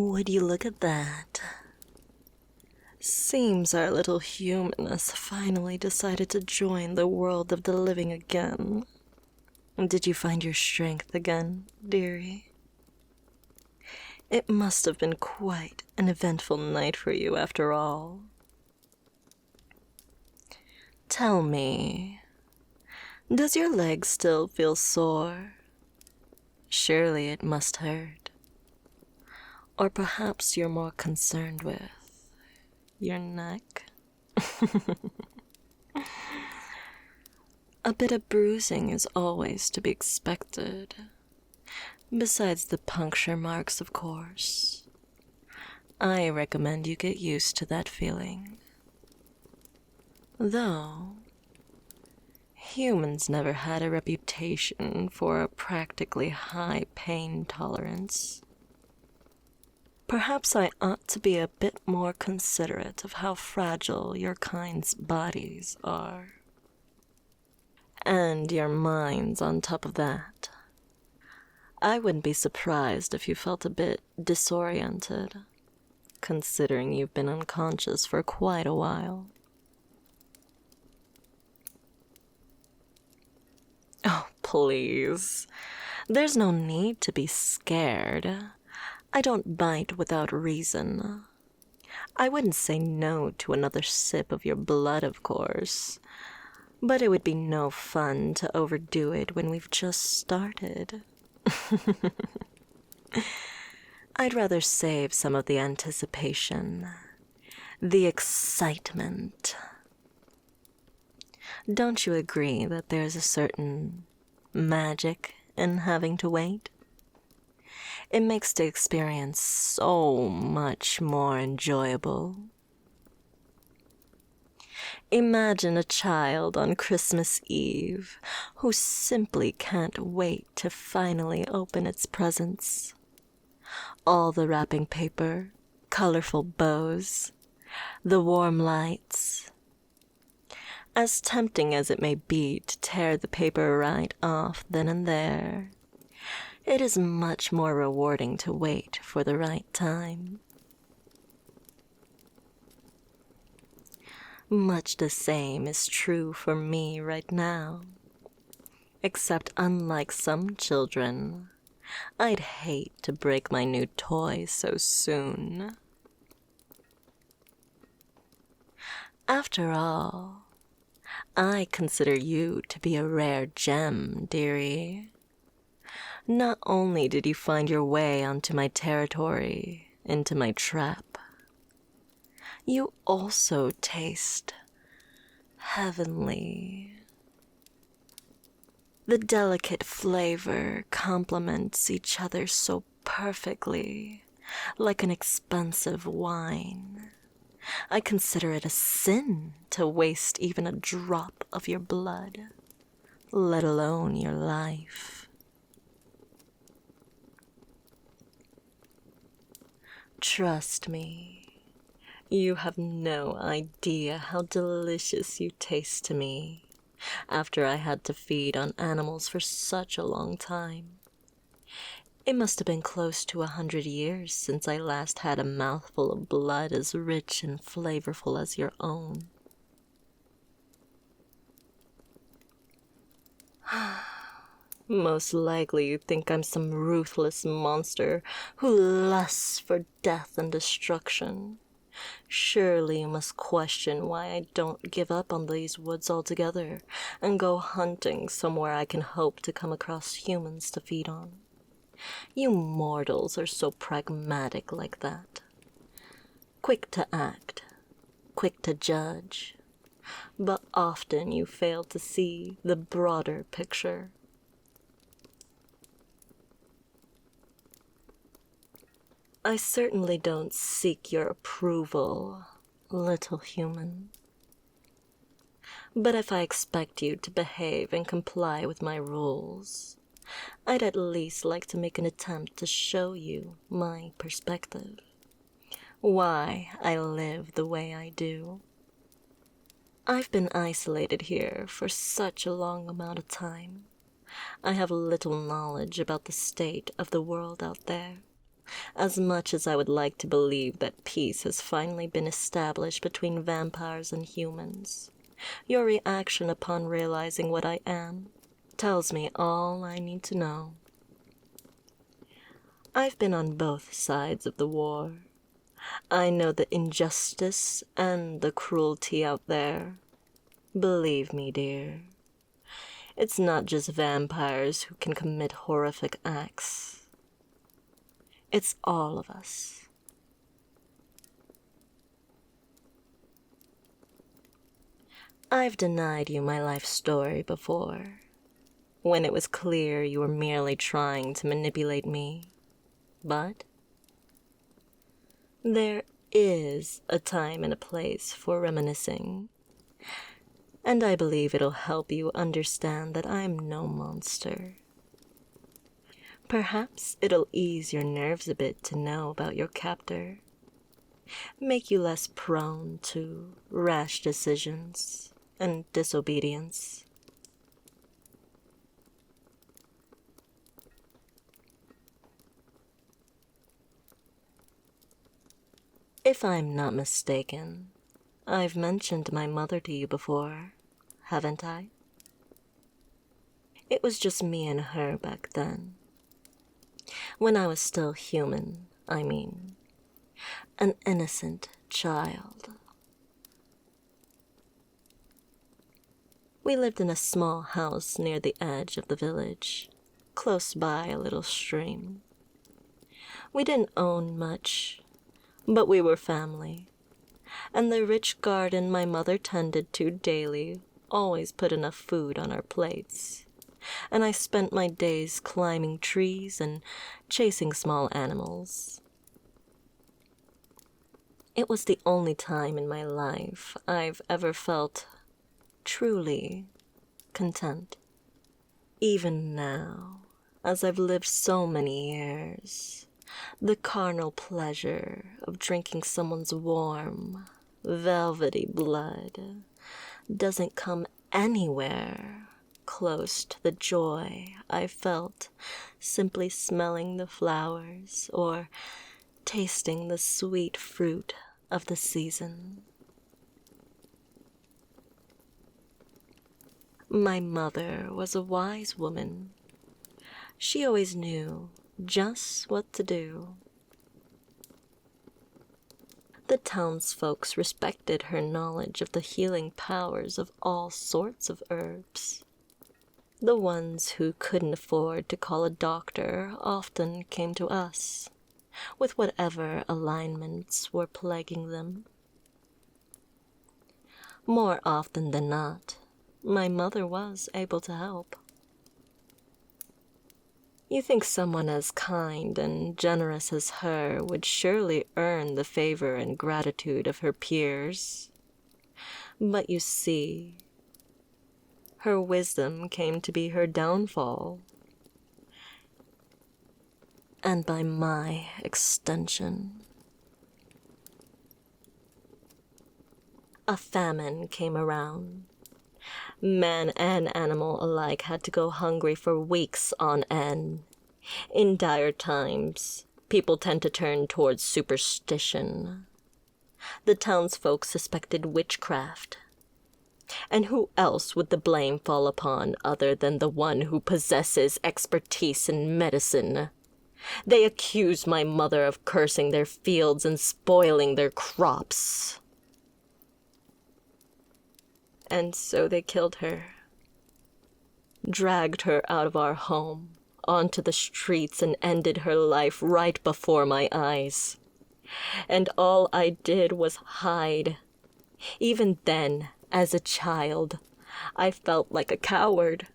Would you look at that? Seems our little human has finally decided to join the world of the living again. Did you find your strength again, dearie? It must have been quite an eventful night for you after all. Tell me, does your leg still feel sore? Surely it must hurt. Or perhaps you're more concerned with your neck? A bit of bruising is always to be expected. Besides the puncture marks, of course. I recommend you get used to that feeling. Though, humans never had a reputation for a practically high pain tolerance. Perhaps I ought to be a bit more considerate of how fragile your kind's bodies are. And your minds on top of that. I wouldn't be surprised if you felt a bit disoriented, considering you've been unconscious for quite a while. Oh, please. There's no need to be scared. I don't bite without reason. I wouldn't say no to another sip of your blood, of course. But it would be no fun to overdo it when we've just started. I'd rather save some of the anticipation, the excitement. Don't you agree that there's a certain magic in having to wait? It makes the experience so much more enjoyable. Imagine a child on Christmas Eve who simply can't wait to finally open its presents. All the wrapping paper, colorful bows, the warm lights. As tempting as it may be to tear the paper right off then and there, it is much more rewarding to wait for the right time. Much the same is true for me right now. Except unlike some children, I'd hate to break my new toy so soon. After all, I consider you to be a rare gem, dearie. Not only did you find your way onto my territory, into my trap, you also taste heavenly. The delicate flavor complements each other so perfectly, like an expensive wine. I consider it a sin to waste even a drop of your blood, let alone your life. Trust me. You have no idea how delicious you taste to me after I had to feed on animals for such a long time. It must have been close to 100 years since I last had a mouthful of blood as rich and flavorful as your own. Most likely you think I'm some ruthless monster who lusts for death and destruction. Surely you must question why I don't give up on these woods altogether and go hunting somewhere I can hope to come across humans to feed on. You mortals are so pragmatic like that. Quick to act, quick to judge, but often you fail to see the broader picture. I certainly don't seek your approval, little human. But if I expect you to behave and comply with my rules, I'd at least like to make an attempt to show you my perspective. Why I live the way I do. I've been isolated here for such a long amount of time. I have little knowledge about the state of the world out there. As much as I would like to believe that peace has finally been established between vampires and humans, your reaction upon realizing what I am tells me all I need to know. I've been on both sides of the war. I know the injustice and the cruelty out there. Believe me, dear, it's not just vampires who can commit horrific acts. It's all of us. I've denied you my life story before, when it was clear you were merely trying to manipulate me. But there is a time and a place for reminiscing, and I believe it'll help you understand that I'm no monster. Perhaps it'll ease your nerves a bit to know about your captor, make you less prone to rash decisions and disobedience. If I'm not mistaken, I've mentioned my mother to you before, haven't I? It was just me and her back then. When I was still human, I mean. An innocent child. We lived in a small house near the edge of the village, close by a little stream. We didn't own much, but we were family, and the rich garden my mother tended to daily always put enough food on our plates, and I spent my days climbing trees and chasing small animals. It was the only time in my life I've ever felt truly content. Even now, as I've lived so many years, the carnal pleasure of drinking someone's warm, velvety blood doesn't come anywhere close to the joy I felt simply smelling the flowers or tasting the sweet fruit of the season. My mother was a wise woman. She always knew just what to do. The townsfolk respected her knowledge of the healing powers of all sorts of herbs. The ones who couldn't afford to call a doctor often came to us, with whatever alignments were plaguing them. More often than not, my mother was able to help. You think someone as kind and generous as her would surely earn the favor and gratitude of her peers. But you see, her wisdom came to be her downfall. And by my extension. A famine came around. Man and animal alike had to go hungry for weeks on end. In dire times, people tend to turn towards superstition. The townsfolk suspected witchcraft. And who else would the blame fall upon other than the one who possesses expertise in medicine? They accused my mother of cursing their fields and spoiling their crops. And so they killed her, dragged her out of our home, onto the streets, and ended her life right before my eyes. And all I did was hide. Even then, as a child, I felt like a coward.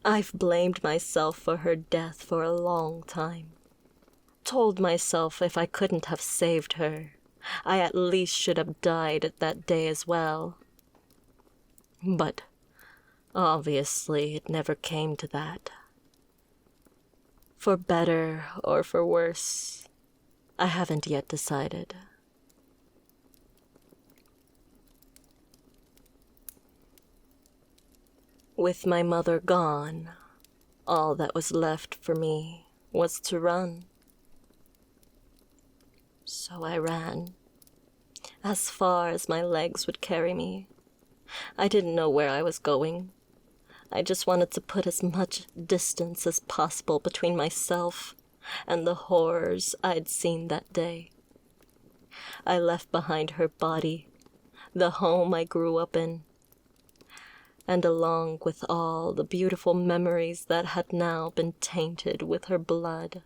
I've blamed myself for her death for a long time. Told myself if I couldn't have saved her, I at least should have died that day as well. But obviously it never came to that. For better or for worse, I haven't yet decided. With my mother gone, all that was left for me was to run. So I ran, as far as my legs would carry me. I didn't know where I was going. I just wanted to put as much distance as possible between myself and the horrors I'd seen that day. I left behind her body, the home I grew up in, and along with all the beautiful memories that had now been tainted with her blood.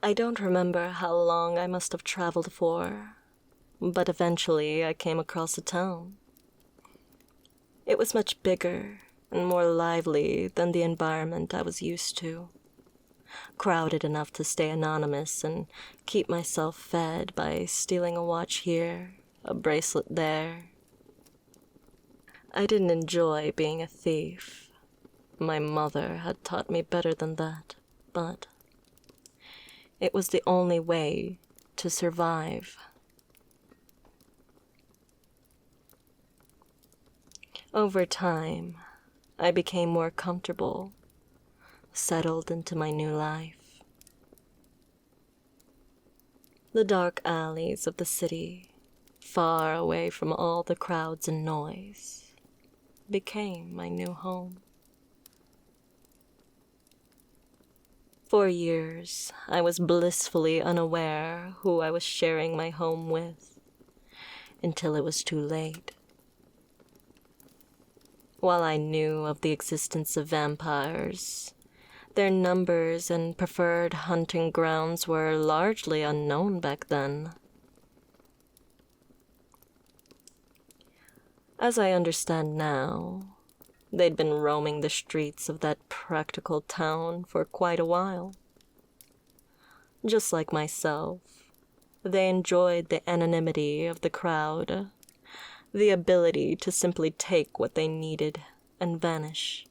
I don't remember how long I must have traveled for, but eventually I came across a town. It was much bigger and more lively than the environment I was used to, crowded enough to stay anonymous and keep myself fed by stealing a watch here, a bracelet there. I didn't enjoy being a thief. My mother had taught me better than that, but it was the only way to survive. Over time, I became more comfortable, settled into my new life. The dark alleys of the city, far away from all the crowds and noise, became my new home. For years, I was blissfully unaware who I was sharing my home with, until it was too late. While I knew of the existence of vampires, their numbers and preferred hunting grounds were largely unknown back then. As I understand now, they'd been roaming the streets of that practical town for quite a while. Just like myself, they enjoyed the anonymity of the crowd, the ability to simply take what they needed and vanish.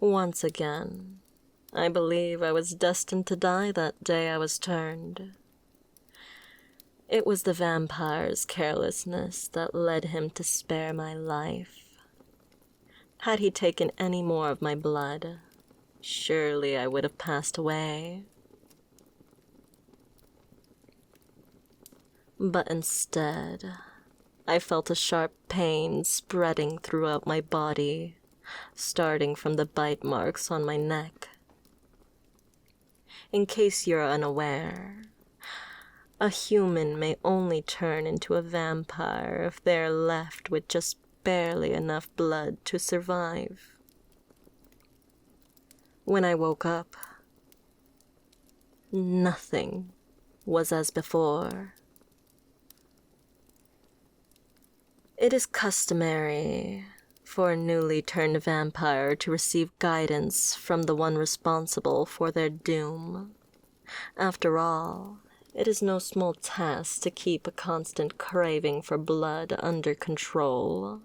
Once again, I believe I was destined to die that day I was turned. It was the vampire's carelessness that led him to spare my life. Had he taken any more of my blood, surely I would have passed away. But instead, I felt a sharp pain spreading throughout my body, starting from the bite marks on my neck. In case you're unaware, a human may only turn into a vampire if they're left with just barely enough blood to survive. When I woke up, nothing was as before. It is customary for a newly turned vampire to receive guidance from the one responsible for their doom. After all, it is no small task to keep a constant craving for blood under control.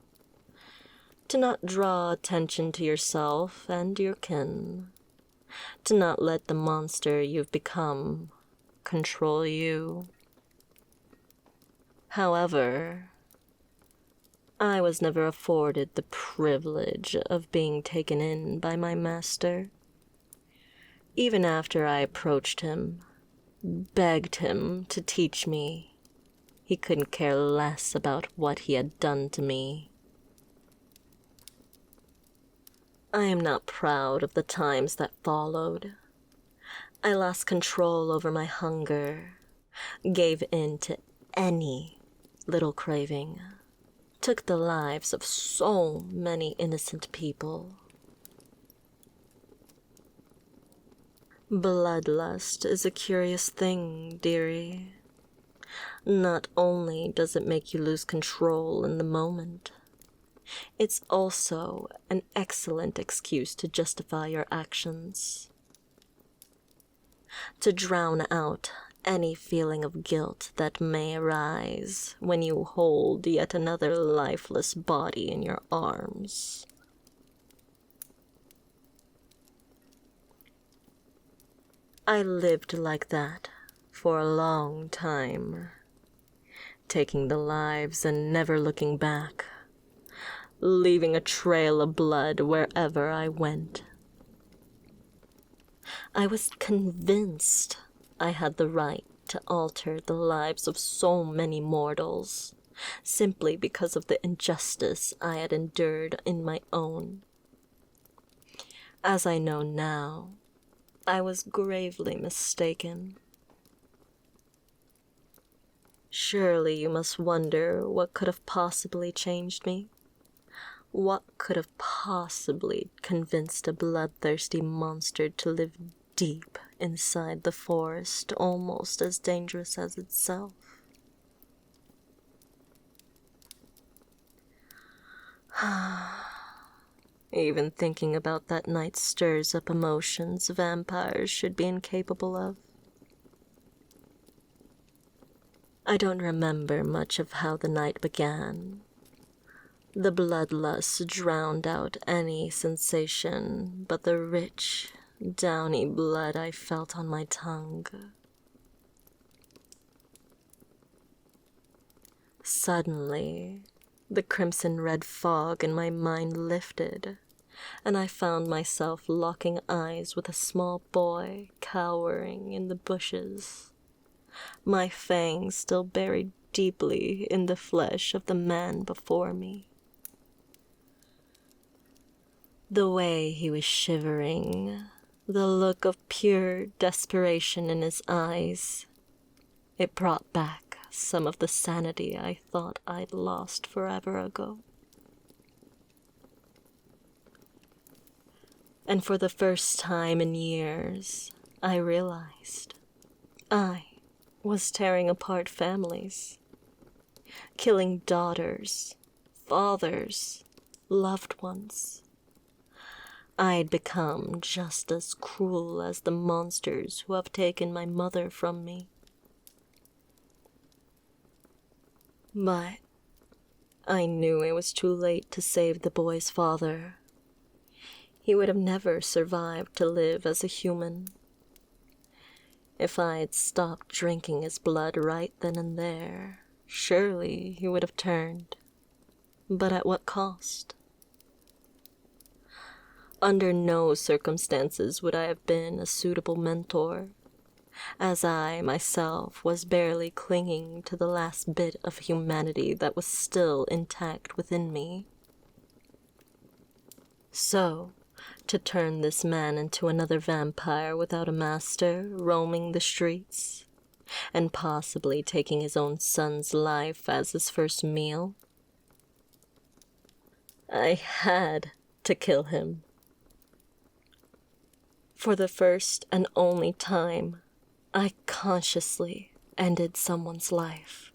To not draw attention to yourself and your kin. To not let the monster you've become control you. However, I was never afforded the privilege of being taken in by my master. Even after I approached him, begged him to teach me, he couldn't care less about what he had done to me. I am not proud of the times that followed. I lost control over my hunger, gave in to any little craving, took the lives of so many innocent people. Bloodlust is a curious thing, dearie. Not only does it make you lose control in the moment, it's also an excellent excuse to justify your actions. To drown out any feeling of guilt that may arise when you hold yet another lifeless body in your arms. I lived like that for a long time, taking the lives and never looking back, leaving a trail of blood wherever I went. I was convinced I had the right to alter the lives of so many mortals, simply because of the injustice I had endured in my own. As I know now, I was gravely mistaken. Surely you must wonder what could have possibly changed me. What could have possibly convinced a bloodthirsty monster to live deep inside the forest, almost as dangerous as itself? Even thinking about that night stirs up emotions vampires should be incapable of. I don't remember much of how the night began. The bloodlust drowned out any sensation but the rich, downy blood I felt on my tongue. Suddenly, the crimson-red fog in my mind lifted, and I found myself locking eyes with a small boy cowering in the bushes, my fangs still buried deeply in the flesh of the man before me. The way he was shivering, the look of pure desperation in his eyes, it brought back some of the sanity I thought I'd lost forever ago. And for the first time in years, I realized I was tearing apart families, killing daughters, fathers, loved ones. I'd become just as cruel as the monsters who have taken my mother from me. But I knew it was too late to save the boy's father. He would have never survived to live as a human. If I had stopped drinking his blood right then and there, surely he would have turned. But at what cost? Under no circumstances would I have been a suitable mentor, as I myself was barely clinging to the last bit of humanity that was still intact within me. So, to turn this man into another vampire without a master, roaming the streets, and possibly taking his own son's life as his first meal, I had to kill him. For the first and only time, I consciously ended someone's life.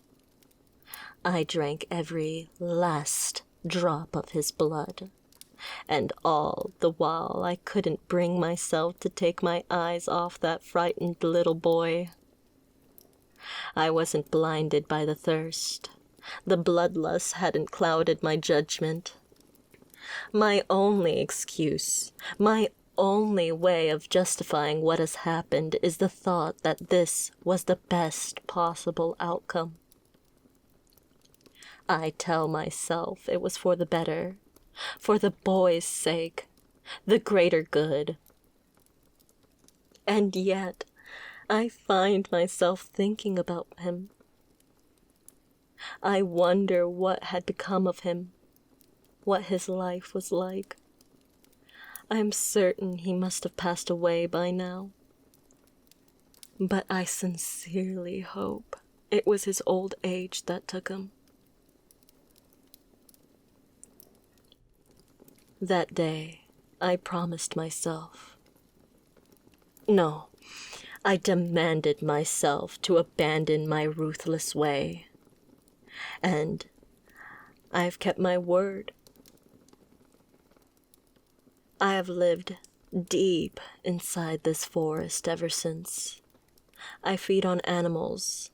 I drank every last drop of his blood, and all the while I couldn't bring myself to take my eyes off that frightened little boy. I wasn't blinded by the thirst. The bloodlust hadn't clouded my judgment. My only excuse, my only way of justifying what has happened is the thought that this was the best possible outcome. I tell myself it was for the better, for the boy's sake, the greater good. And yet, I find myself thinking about him. I wonder what had become of him, what his life was like. I am certain he must have passed away by now. But I sincerely hope it was his old age that took him. That day, I promised myself. No, I demanded myself to abandon my ruthless way. And I've kept my word. I have lived deep inside this forest ever since. I feed on animals.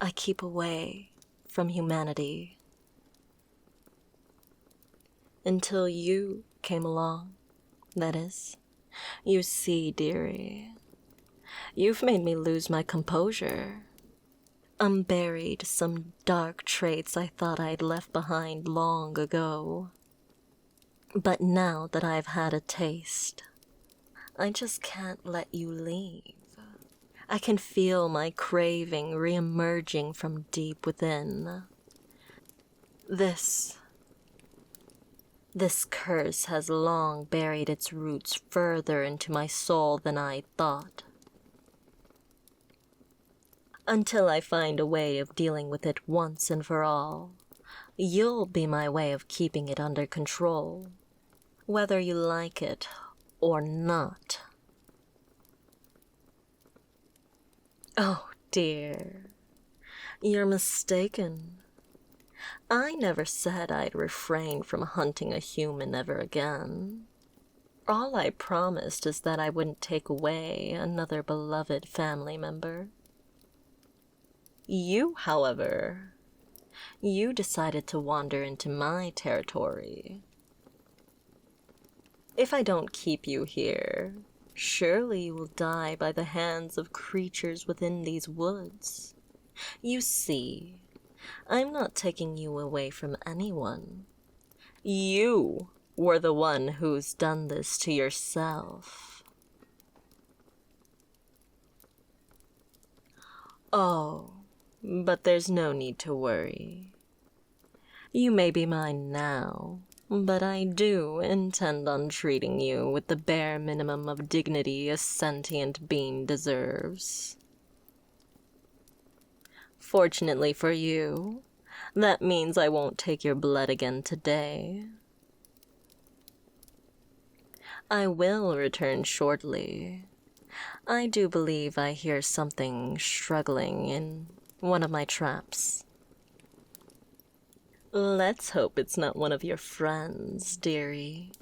I keep away from humanity. Until you came along, that is. You see, dearie, you've made me lose my composure. unburied some dark traits I thought I'd left behind long ago. But now that I've had a taste, I just can't let you leave. I can feel my craving re-emerging from deep within. This curse has long buried its roots further into my soul than I thought. Until I find a way of dealing with it once and for all, you'll be my way of keeping it under control, whether you like it or not. Oh dear, you're mistaken. I never said I'd refrain from hunting a human ever again. All I promised is that I wouldn't take away another beloved family member. You, however, you decided to wander into my territory. If I don't keep you here, surely you will die by the hands of creatures within these woods. You see, I'm not taking you away from anyone. You were the one who's done this to yourself. Oh, but there's no need to worry. You may be mine now, but I do intend on treating you with the bare minimum of dignity a sentient being deserves. Fortunately for you, that means I won't take your blood again today. I will return shortly. I do believe I hear something struggling in one of my traps. Let's hope it's not one of your friends, dearie.